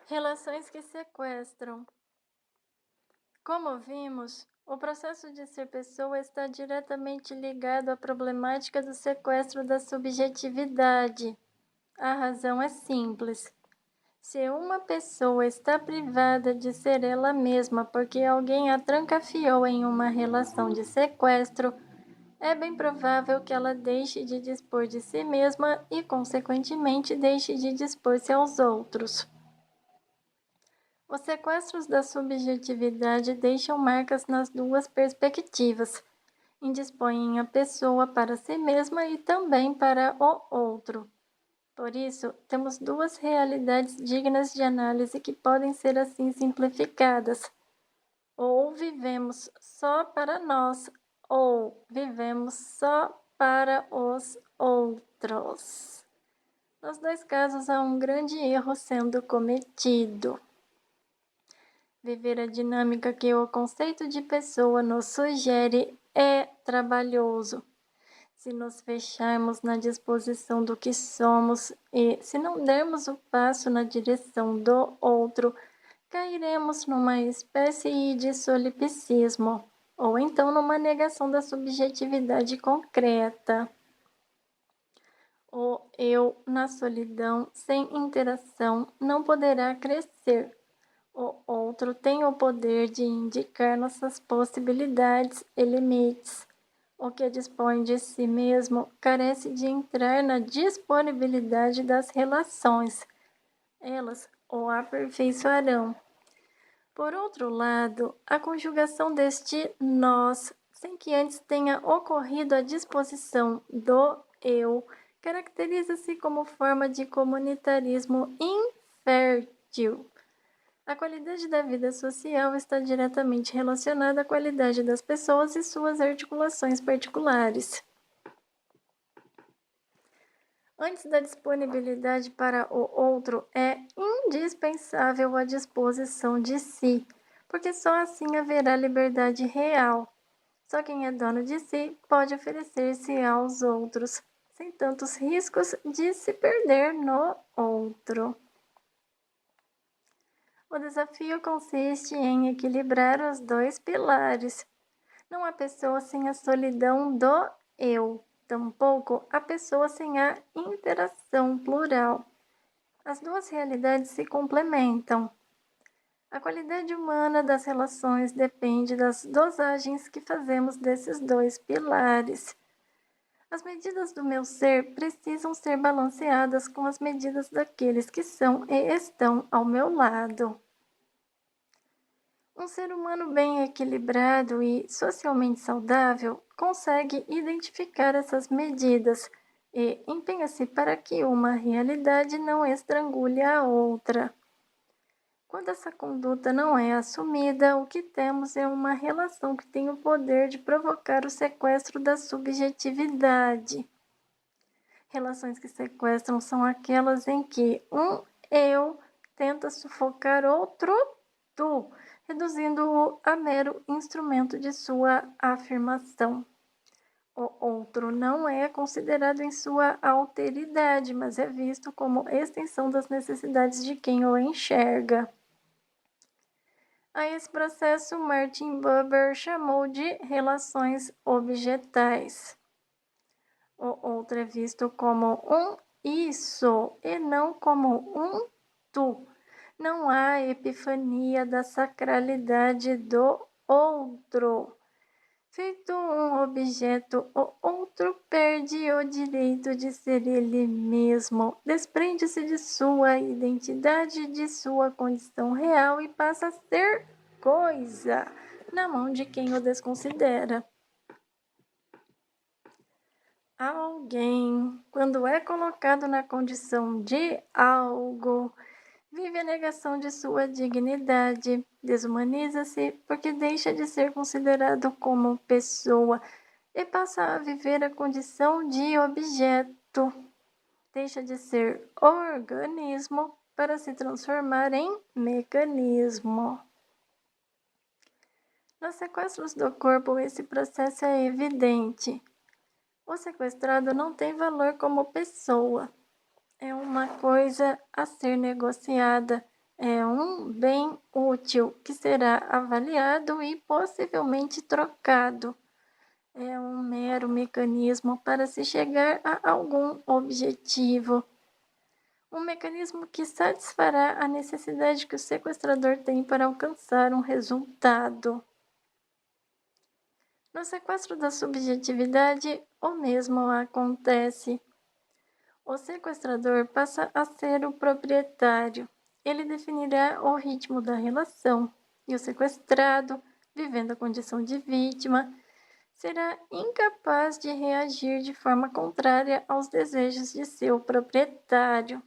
Relações que sequestram. Como vimos, o processo de ser pessoa está diretamente ligado à problemática do sequestro da subjetividade. A razão é simples. Se uma pessoa está privada de ser ela mesma porque alguém a trancafiou em uma relação de sequestro, é bem provável que ela deixe de dispor de si mesma e, consequentemente, deixe de dispor-se aos outros. Os sequestros da subjetividade deixam marcas nas duas perspectivas, indispõem a pessoa para si mesma e também para o outro. Por isso, temos duas realidades dignas de análise que podem ser assim simplificadas. Ou vivemos só para nós, ou vivemos só para os outros. Nos dois casos, há um grande erro sendo cometido. Viver a dinâmica que o conceito de pessoa nos sugere é trabalhoso. Se nos fecharmos na disposição do que somos e se não dermos o passo na direção do outro, cairemos numa espécie de solipsismo, ou então numa negação da subjetividade concreta. O eu, na solidão, sem interação, não poderá crescer. O outro tem o poder de indicar nossas possibilidades e limites. O que dispõe de si mesmo carece de entrar na disponibilidade das relações. Elas o aperfeiçoarão. Por outro lado, a conjugação deste nós, sem que antes tenha ocorrido a disposição do eu, caracteriza-se como forma de comunitarismo infértil. A qualidade da vida social está diretamente relacionada à qualidade das pessoas e suas articulações particulares. Antes da disponibilidade para o outro, é indispensável a disposição de si, porque só assim haverá liberdade real. Só quem é dono de si pode oferecer-se aos outros, sem tantos riscos de se perder no outro. O desafio consiste em equilibrar os dois pilares. Não há pessoa sem a solidão do eu, tampouco há pessoa sem a interação plural. As duas realidades se complementam. A qualidade humana das relações depende das dosagens que fazemos desses dois pilares. As medidas do meu ser precisam ser balanceadas com as medidas daqueles que são e estão ao meu lado. Um ser humano bem equilibrado e socialmente saudável consegue identificar essas medidas e empenha-se para que uma realidade não estrangule a outra. Quando essa conduta não é assumida, o que temos é uma relação que tem o poder de provocar o sequestro da subjetividade. Relações que sequestram são aquelas em que um eu tenta sufocar outro tu, reduzindo-o a mero instrumento de sua afirmação. O outro não é considerado em sua alteridade, mas é visto como extensão das necessidades de quem o enxerga. A esse processo, Martin Buber chamou de relações objetais. O outro é visto como um isso e não como um tu. Não há epifania da sacralidade do outro. Feito um objeto, o outro perde o direito de ser ele mesmo, desprende-se de sua identidade, de sua condição real e passa a ser coisa na mão de quem o desconsidera. Alguém, quando é colocado na condição de algo, vive a negação de sua dignidade, desumaniza-se porque deixa de ser considerado como pessoa e passa a viver a condição de objeto. Deixa de ser organismo para se transformar em mecanismo. Nos sequestros do corpo, esse processo é evidente. O sequestrado não tem valor como pessoa. É uma coisa a ser negociada, é um bem útil que será avaliado e possivelmente trocado. É um mero mecanismo para se chegar a algum objetivo. Um mecanismo que satisfará a necessidade que o sequestrador tem para alcançar um resultado. No sequestro da subjetividade, o mesmo acontece. O sequestrador passa a ser o proprietário. Ele definirá o ritmo da relação, e o sequestrado, vivendo a condição de vítima, será incapaz de reagir de forma contrária aos desejos de seu proprietário.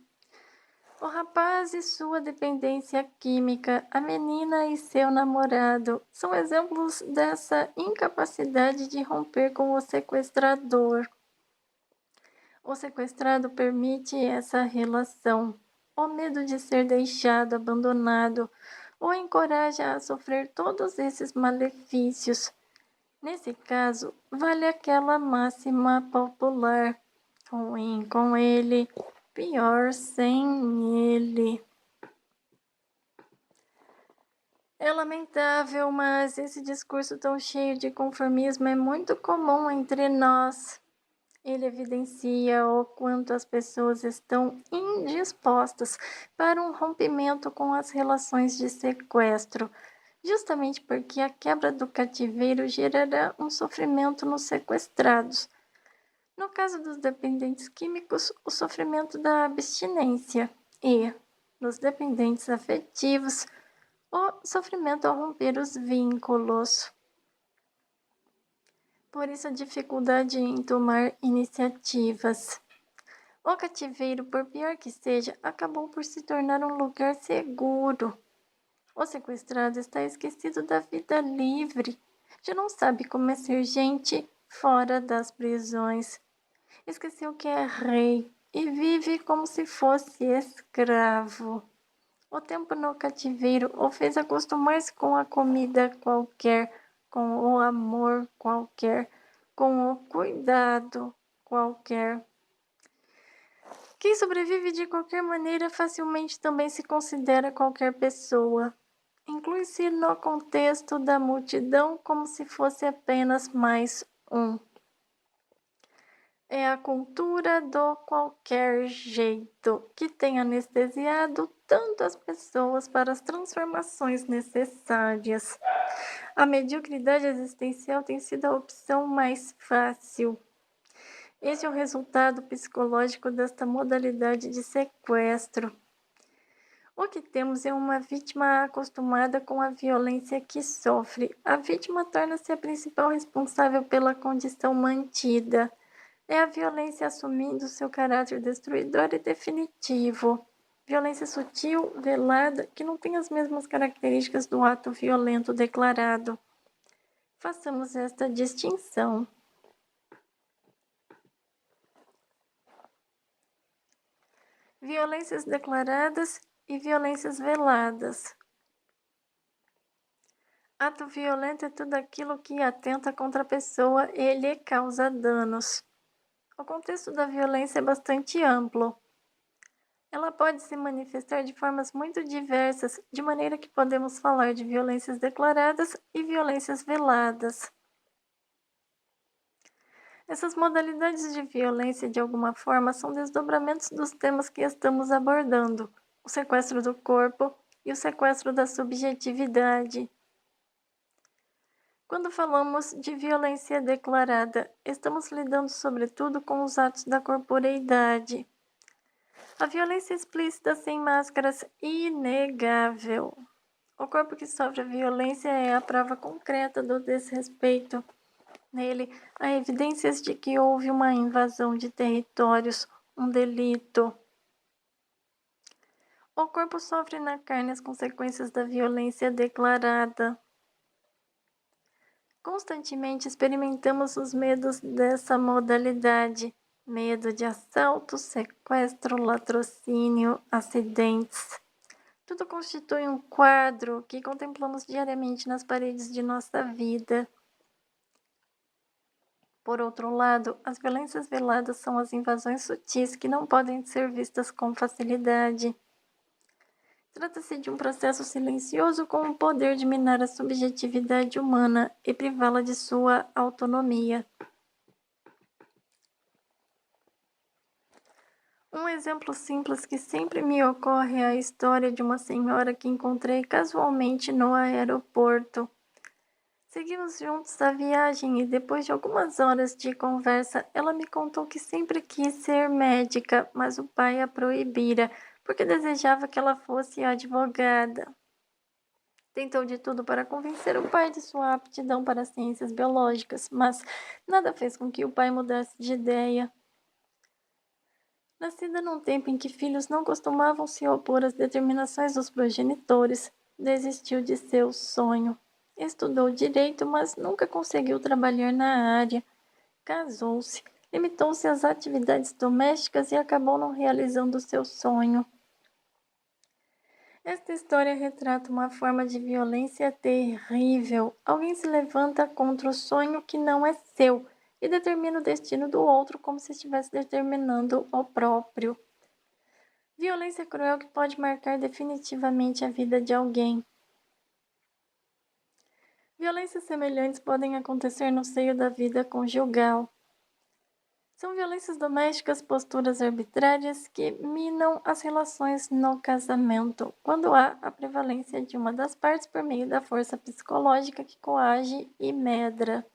O rapaz e sua dependência química, a menina e seu namorado, são exemplos dessa incapacidade de romper com o sequestrador. O sequestrado permite essa relação. O medo de ser deixado, abandonado, o encoraja a sofrer todos esses malefícios. Nesse caso, vale aquela máxima popular: ruim com ele, pior sem ele. É lamentável, mas esse discurso tão cheio de conformismo é muito comum entre nós. Ele evidencia o quanto as pessoas estão indispostas para um rompimento com as relações de sequestro, justamente porque a quebra do cativeiro gerará um sofrimento nos sequestrados. No caso dos dependentes químicos, o sofrimento da abstinência e, nos dependentes afetivos, o sofrimento ao romper os vínculos. Por isso a dificuldade em tomar iniciativas. O cativeiro, por pior que seja, acabou por se tornar um lugar seguro. O sequestrado está esquecido da vida livre. Já não sabe como é ser gente fora das prisões. Esqueceu que é rei e vive como se fosse escravo. O tempo no cativeiro o fez acostumar-se com a comida qualquer, com o amor qualquer, com o cuidado qualquer. Quem sobrevive de qualquer maneira facilmente também se considera qualquer pessoa. Inclui-se no contexto da multidão como se fosse apenas mais um. É a cultura do qualquer jeito que tem anestesiado tanto as pessoas para as transformações necessárias. A mediocridade existencial tem sido a opção mais fácil. Esse é o resultado psicológico desta modalidade de sequestro. O que temos é uma vítima acostumada com a violência que sofre. A vítima torna-se a principal responsável pela condição mantida. É a violência assumindo seu caráter destruidor e definitivo. Violência sutil, velada, que não tem as mesmas características do ato violento declarado. Façamos esta distinção. Violências declaradas e violências veladas. Ato violento é tudo aquilo que atenta contra a pessoa e lhe causa danos. O contexto da violência é bastante amplo. Ela pode se manifestar de formas muito diversas, de maneira que podemos falar de violências declaradas e violências veladas. Essas modalidades de violência, de alguma forma, são desdobramentos dos temas que estamos abordando: o sequestro do corpo e o sequestro da subjetividade. Quando falamos de violência declarada, estamos lidando sobretudo com os atos da corporeidade. A violência explícita sem máscaras, inegável. O corpo que sofre a violência é a prova concreta do desrespeito. Nele, há evidências de que houve uma invasão de territórios, um delito. O corpo sofre na carne as consequências da violência declarada. Constantemente experimentamos os medos dessa modalidade: medo de assalto, sequestro, latrocínio, acidentes. Tudo constitui um quadro que contemplamos diariamente nas paredes de nossa vida. Por outro lado, as violências veladas são as invasões sutis que não podem ser vistas com facilidade. Trata-se de um processo silencioso com o poder de minar a subjetividade humana e privá-la de sua autonomia. Um exemplo simples que sempre me ocorre é a história de uma senhora que encontrei casualmente no aeroporto. Seguimos juntos a viagem e depois de algumas horas de conversa, ela me contou que sempre quis ser médica, mas o pai a proibira, porque desejava que ela fosse advogada. Tentou de tudo para convencer o pai de sua aptidão para as ciências biológicas, mas nada fez com que o pai mudasse de ideia. Nascida num tempo em que filhos não costumavam se opor às determinações dos progenitores, desistiu de seu sonho. Estudou direito, mas nunca conseguiu trabalhar na área. Casou-se, limitou-se às atividades domésticas e acabou não realizando seu sonho. Esta história retrata uma forma de violência terrível. Alguém se levanta contra o sonho que não é seu e determina o destino do outro como se estivesse determinando o próprio. Violência cruel que pode marcar definitivamente a vida de alguém. Violências semelhantes podem acontecer no seio da vida conjugal. São violências domésticas, posturas arbitrárias que minam as relações no casamento, quando há a prevalência de uma das partes por meio da força psicológica que coage e medra.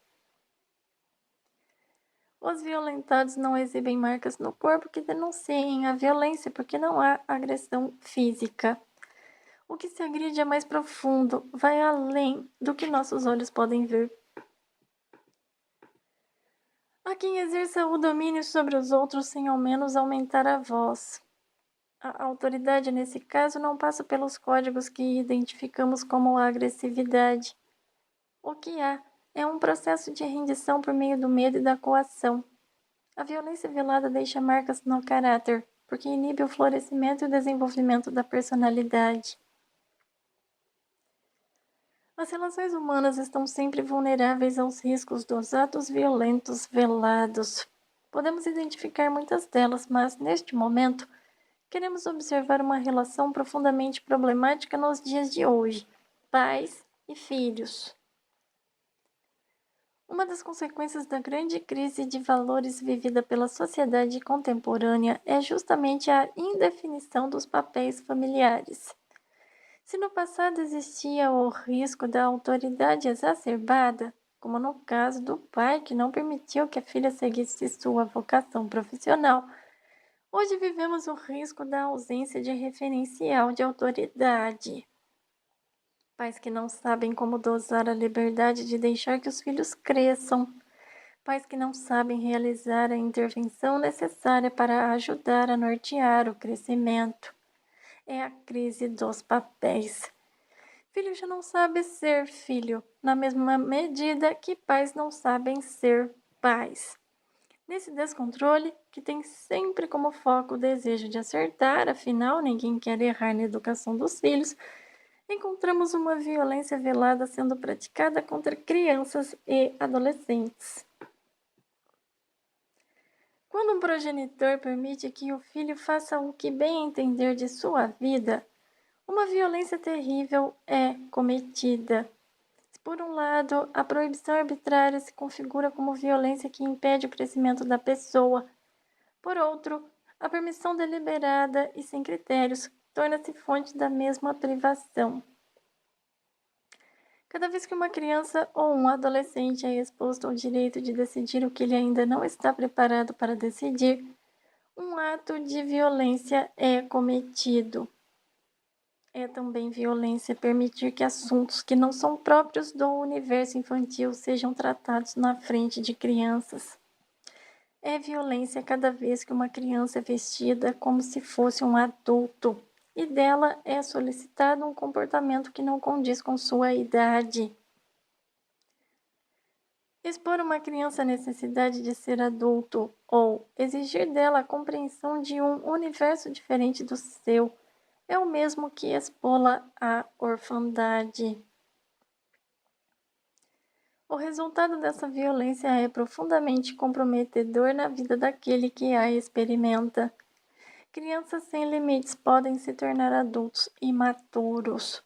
Os violentados não exibem marcas no corpo que denunciem a violência porque não há agressão física. O que se agride é mais profundo, vai além do que nossos olhos podem ver. Há quem exerça o domínio sobre os outros sem ao menos aumentar a voz. A autoridade, nesse caso, não passa pelos códigos que identificamos como agressividade. O que há é um processo de rendição por meio do medo e da coação. A violência velada deixa marcas no caráter, porque inibe o florescimento e o desenvolvimento da personalidade. As relações humanas estão sempre vulneráveis aos riscos dos atos violentos velados. Podemos identificar muitas delas, mas, neste momento, queremos observar uma relação profundamente problemática nos dias de hoje: pais e filhos. Uma das consequências da grande crise de valores vivida pela sociedade contemporânea é justamente a indefinição dos papéis familiares. Se no passado existia o risco da autoridade exacerbada, como no caso do pai que não permitiu que a filha seguisse sua vocação profissional, hoje vivemos o risco da ausência de referencial de autoridade. Pais que não sabem como dosar a liberdade de deixar que os filhos cresçam. Pais que não sabem realizar a intervenção necessária para ajudar a nortear o crescimento. É a crise dos papéis. Filho já não sabe ser filho, na mesma medida que pais não sabem ser pais. Nesse descontrole, que tem sempre como foco o desejo de acertar, afinal ninguém quer errar na educação dos filhos, encontramos uma violência velada sendo praticada contra crianças e adolescentes. Quando um progenitor permite que o filho faça o que bem entender de sua vida, uma violência terrível é cometida. Por um lado, a proibição arbitrária se configura como violência que impede o crescimento da pessoa. Por outro, a permissão deliberada e sem critérios torna-se fonte da mesma privação. Cada vez que uma criança ou um adolescente é exposto ao direito de decidir o que ele ainda não está preparado para decidir, um ato de violência é cometido. É também violência permitir que assuntos que não são próprios do universo infantil sejam tratados na frente de crianças. É violência cada vez que uma criança é vestida como se fosse um adulto e dela é solicitado um comportamento que não condiz com sua idade. Expor uma criança à necessidade de ser adulto ou exigir dela a compreensão de um universo diferente do seu é o mesmo que expô-la à orfandade. O resultado dessa violência é profundamente comprometedor na vida daquele que a experimenta. Crianças sem limites podem se tornar adultos imaturos.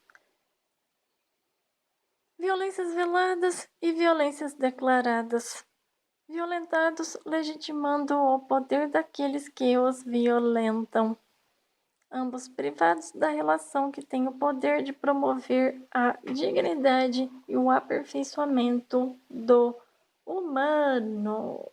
Violências veladas e violências declaradas. Violentados legitimando o poder daqueles que os violentam. Ambos privados da relação que tem o poder de promover a dignidade e o aperfeiçoamento do humano.